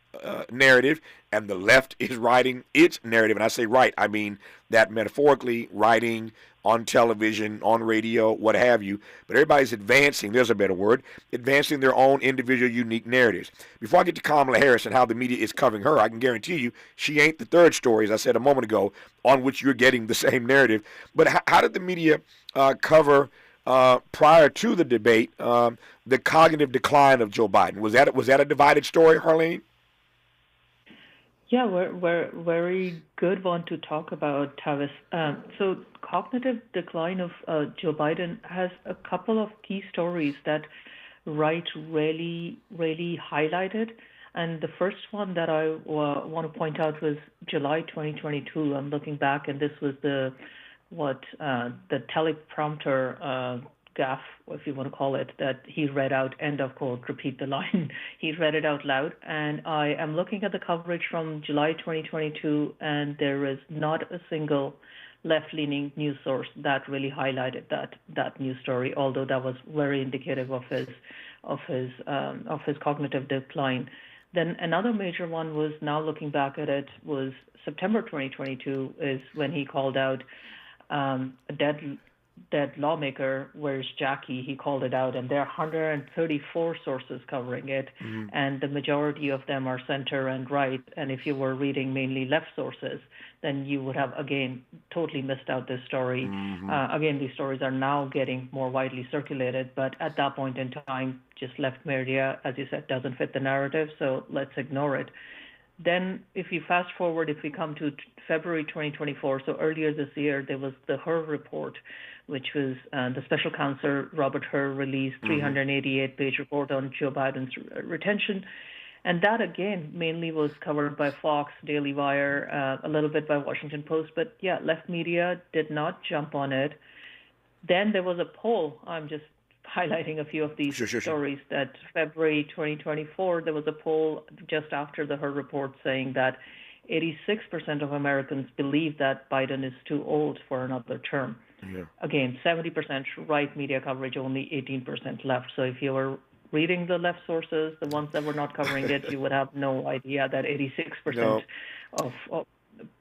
narrative, and the left is writing its narrative. And I say right, I mean that metaphorically, writing on television, on radio, what have you. But everybody's advancing, there's a better word, advancing their own individual unique narratives. Before I get to Kamala Harris and how the media is covering her, I can guarantee you she ain't the third story, as I said a moment ago, on which you're getting the same narrative. But how did the media cover prior to the debate the cognitive decline of Joe Biden? Was that a divided story, Harleen? Yeah, we're very good one to talk about, Tavis. So cognitive decline of Joe Biden has a couple of key stories that Wright really highlighted. And the first one that I want to point out was July 2022. I'm looking back, and this was the teleprompter gaffe, if you want to call it, that he read out, end of quote, repeat the line. He read it out loud. And I am looking at the coverage from July 2022, and there is not a single left-leaning news source that really highlighted that news story, although that was very indicative of his cognitive decline. Then another major one was, now looking back at it, was September 2022 is when he called out a dead lawmaker, where's Jackie? He called it out, and there are 134 sources covering it, and the majority of them are center and right. And if you were reading mainly left sources, then you would have, again, totally missed out this story. Again, these stories are now getting more widely circulated, but at that point in time, just left media, as you said, doesn't fit the narrative, so let's ignore it. Then if you fast forward, if we come to February 2024, so earlier this year, there was the Hur report, which was the special counsel Robert Hur released 388-page report on Joe Biden's retention. And that, again, mainly was covered by Fox, Daily Wire, a little bit by Washington Post. But, yeah, left media did not jump on it. Then there was a poll. I'm just highlighting a few of these stories. That February 2024, there was a poll just after the Hur report saying that 86% of Americans believe that Biden is too old for another term. Yeah. Again, 70% right media coverage, only 18% left. So if you were reading the left sources, the ones that were not covering it, you would have no idea that 86% of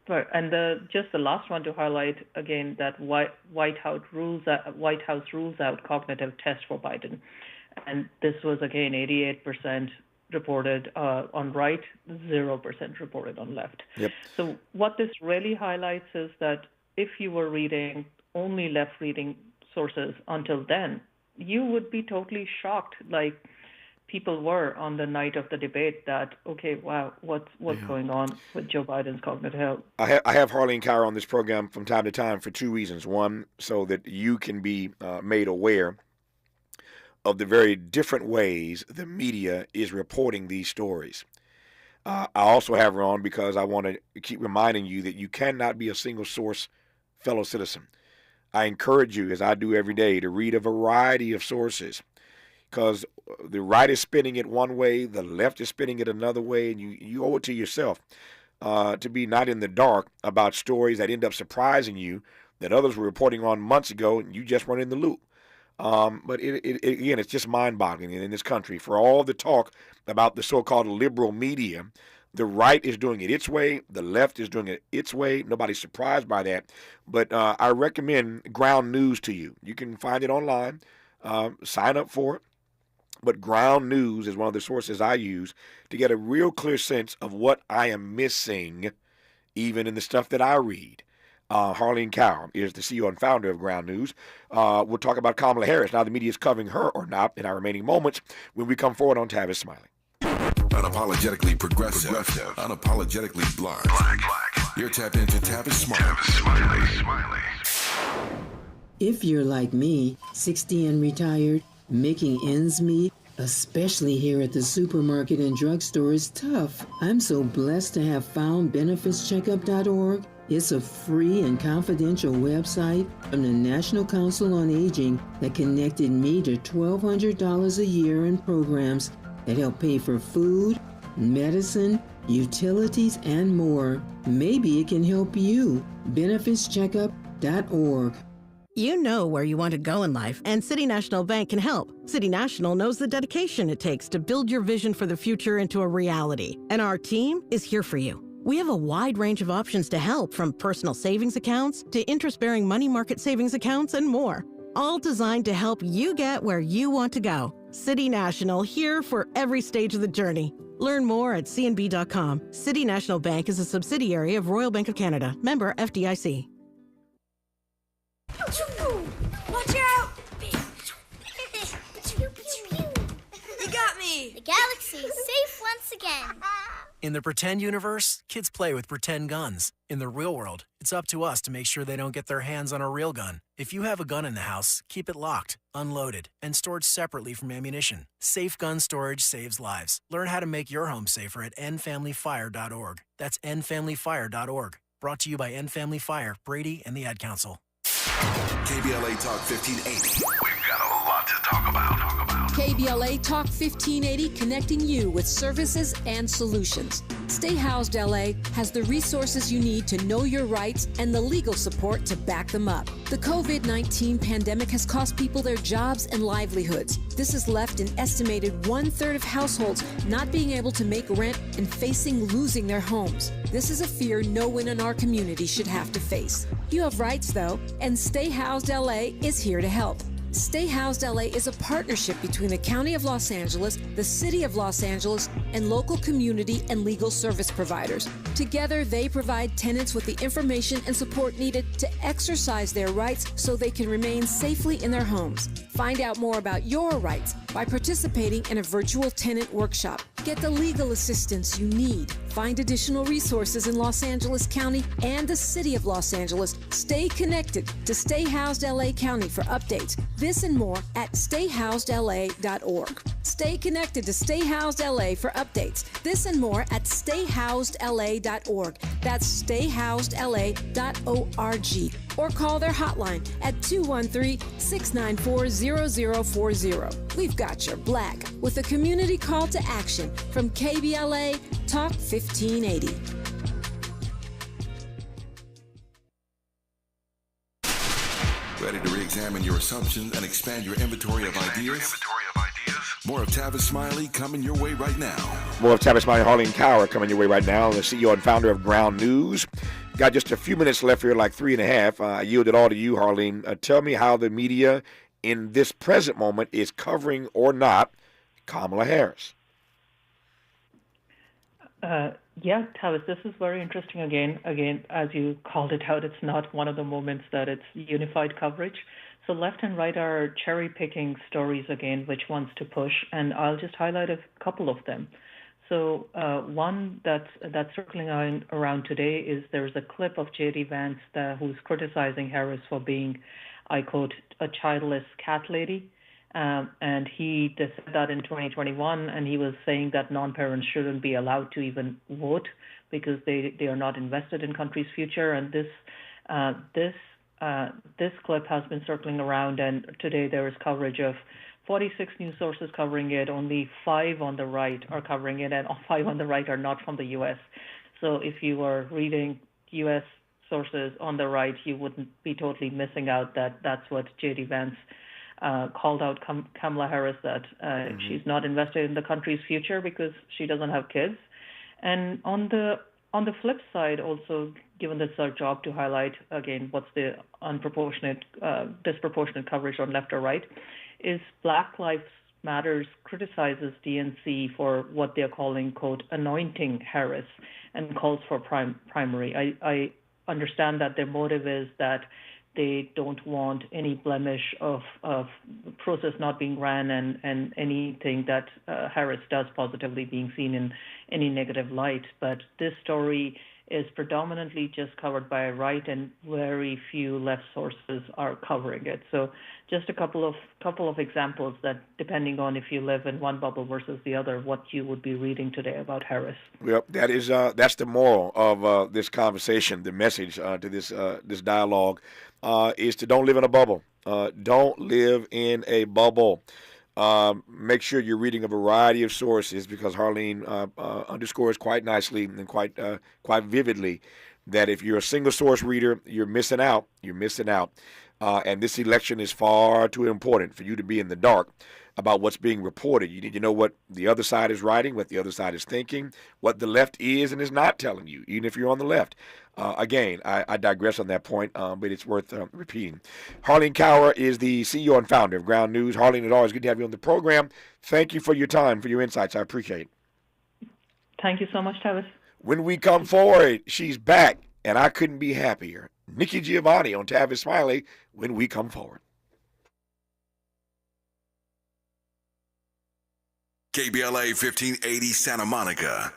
and just the last one to highlight again, that White House rules out cognitive test for Biden, and this was again 88% reported on right, 0% reported on left. Yep. So what this really highlights is that if you were reading only left-reading sources until then, you would be totally shocked, like people were on the night of the debate, that, okay, wow, what's going on with Joe Biden's cognitive health? I have Harleen Cara on this program from time to time for two reasons. One, so that you can be made aware of the very different ways the media is reporting these stories. I also have her on because I want to keep reminding you that you cannot be a single source fellow citizen. I encourage you, as I do every day, to read a variety of sources, because the right is spinning it one way, the left is spinning it another way, and you owe it to yourself to be not in the dark about stories that end up surprising you that others were reporting on months ago and you just weren't in the loop. But again, it's just mind-boggling in this country. For all the talk about the so-called liberal media, the right is doing it its way. The left is doing it its way. Nobody's surprised by that. But I recommend Ground News to you. You can find it online. Sign up for it. But Ground News is one of the sources I use to get a real clear sense of what I am missing, even in the stuff that I read. Harleen Cow is the CEO and founder of Ground News. We'll talk about Kamala Harris, now the media is covering her or not, in our remaining moments when we come forward on Tavis Smiley. Unapologetically progressive. Unapologetically black. You're tapped into Tavis Smiley. If you're like me, 60 and retired, making ends meet, especially here at the supermarket and drugstore, is tough. I'm so blessed to have found benefitscheckup.org. It's a free and confidential website from the National Council on Aging that connected me to $1,200 a year in programs that help pay for food, medicine, utilities, and more. Maybe it can help you. benefitscheckup.org. You know where you want to go in life, and City National Bank can help. City National knows the dedication it takes to build your vision for the future into a reality, and our team is here for you. We have a wide range of options to help, from personal savings accounts to interest-bearing money market savings accounts and more, all designed to help you get where you want to go. City National, here for every stage of the journey. Learn more at cnb.com. City National Bank is a subsidiary of Royal Bank of Canada, member FDIC. Watch out! You got me! The galaxy is safe once again. In the pretend universe, kids play with pretend guns. In the real world, it's up to us to make sure they don't get their hands on a real gun. If you have a gun in the house, keep it locked, unloaded, and stored separately from ammunition. Safe gun storage saves lives. Learn how to make your home safer at endfamilyfire.org. That's endfamilyfire.org. Brought to you by End Family Fire, Brady, and the Ad Council. KBLA Talk 1580. We've got a lot to talk about. KBLA Talk 1580, connecting you with services and solutions. Stay Housed LA has the resources you need to know your rights and the legal support to back them up. The COVID-19 pandemic has cost people their jobs and livelihoods. This has left an estimated 1/3 of households not being able to make rent and facing losing their homes. This is a fear no one in our community should have to face. You have rights, though, and Stay Housed LA is here to help. Stay Housed LA is a partnership between the County of Los Angeles, the City of Los Angeles, and local community and legal service providers. Together, they provide tenants with the information and support needed to exercise their rights so they can remain safely in their homes. Find out more about your rights by participating in a virtual tenant workshop. Get the legal assistance you need. Find additional resources in Los Angeles County and the City of Los Angeles. Stay connected to Stay Housed LA County for updates. This and more at stayhousedla.org. Stay connected to Stay Housed LA for updates. This and more at stayhousedla.org. That's stayhousedla.org. Or call their hotline at 213-694-0040. We've got your black with a community call to action from KBLA Talk 1580. Ready to re-examine your assumptions and expand your inventory of ideas? More of Tavis Smiley coming your way right now. More of Tavis Smiley, Harleen Cow coming your way right now. The CEO and founder of Ground News. Got just a few minutes left here, like 3.5. I yield it all to you, Harleen. Tell me how the media in this present moment is covering or not Kamala Harris. Yeah, Tavis, this is very interesting. Again, as you called it out, it's not one of the moments that it's unified coverage. So left and right are cherry-picking stories again, which ones to push, and I'll just highlight a couple of them. So one that's circling around today is there's a clip of J.D. Vance who's criticizing Harris for being, I quote, a childless cat lady. And he said that in 2021, and he was saying that non-parents shouldn't be allowed to even vote because they are not invested in country's future. And this clip has been circling around, and today there is coverage of 46 news sources covering it. Only 5 on the right are covering it, and 5 on the right are not from the U.S. So if you were reading U.S. sources on the right, you wouldn't be totally missing out that that's what J.D. Vance called out Kamala Harris, that she's not invested in the country's future because she doesn't have kids. And on the flip side, also, given that it's our job to highlight, again, what's the disproportionate coverage on left or right, is Black Lives Matters criticizes DNC for what they're calling, quote, anointing Harris, and calls for primary. I understand that their motive is that they don't want any blemish of process not being ran and anything that Harris does positively being seen in any negative light. But this story is predominantly just covered by right, and very few left sources are covering it. So just a couple of examples that, depending on if you live in one bubble versus the other, what you would be reading today about Harris. Well, that's the moral of this conversation. The message to this dialogue is to don't live in a bubble. Don't live in a bubble. Make sure you're reading a variety of sources, because Harleen underscores quite nicely and quite vividly that if you're a single source reader, you're missing out. You're missing out. And this election is far too important for you to be in the dark about what's being reported. You need to know what the other side is writing, what the other side is thinking, what the left is and is not telling you, even if you're on the left. Again, I digress on that point, but it's worth repeating. Harleen Kaur is the CEO and founder of Ground News. Harleen, it's always good to have you on the program. Thank you for your time, for your insights. I appreciate it. Thank you so much, Tavis. When we come forward, she's back, and I couldn't be happier. Nikki Giovanni on Tavis Smiley, when we come forward. KBLA 1580 Santa Monica.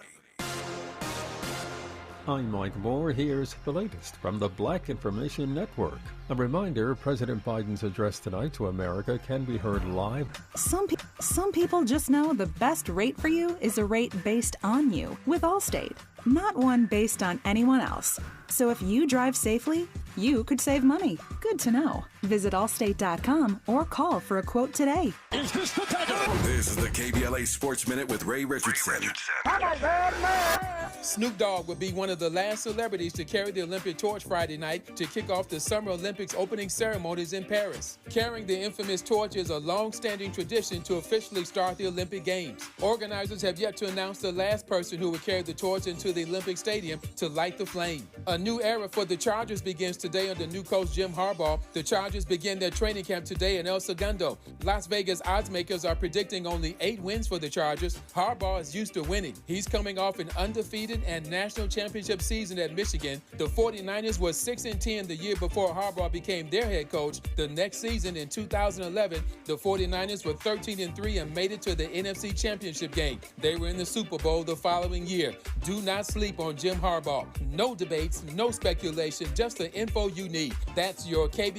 I'm Mike Moore. Here's the latest from the Black Information Network. A reminder, President Biden's address tonight to America can be heard live. Some people just know the best rate for you is a rate based on you with Allstate, not one based on anyone else. So if you drive safely, you could save money. Good to know. Visit allstate.com or call for a quote today. This is the KBLA Sports Minute with Ray Richardson. Snoop Dogg would be one of the last celebrities to carry the Olympic torch Friday night to kick off the Summer Olympics opening ceremonies in Paris. Carrying the infamous torch is a long-standing tradition to officially start the Olympic Games. Organizers have yet to announce the last person who would carry the torch into the Olympic Stadium to light the flame. A new era for the Chargers begins today under new coach Jim Harbaugh. The Chargers begin their training camp today in El Segundo. Las Vegas oddsmakers are predicting only 8 wins for the Chargers. Harbaugh is used to winning. He's coming off an undefeated and national championship season at Michigan. The 49ers were 6-10 the year before Harbaugh became their head coach. The next season in 2011, the 49ers were 13-3 and made it to the NFC Championship game. They were in the Super Bowl the following year. Do not sleep on Jim Harbaugh. No debates, no speculation, just the info you need. That's your KBLA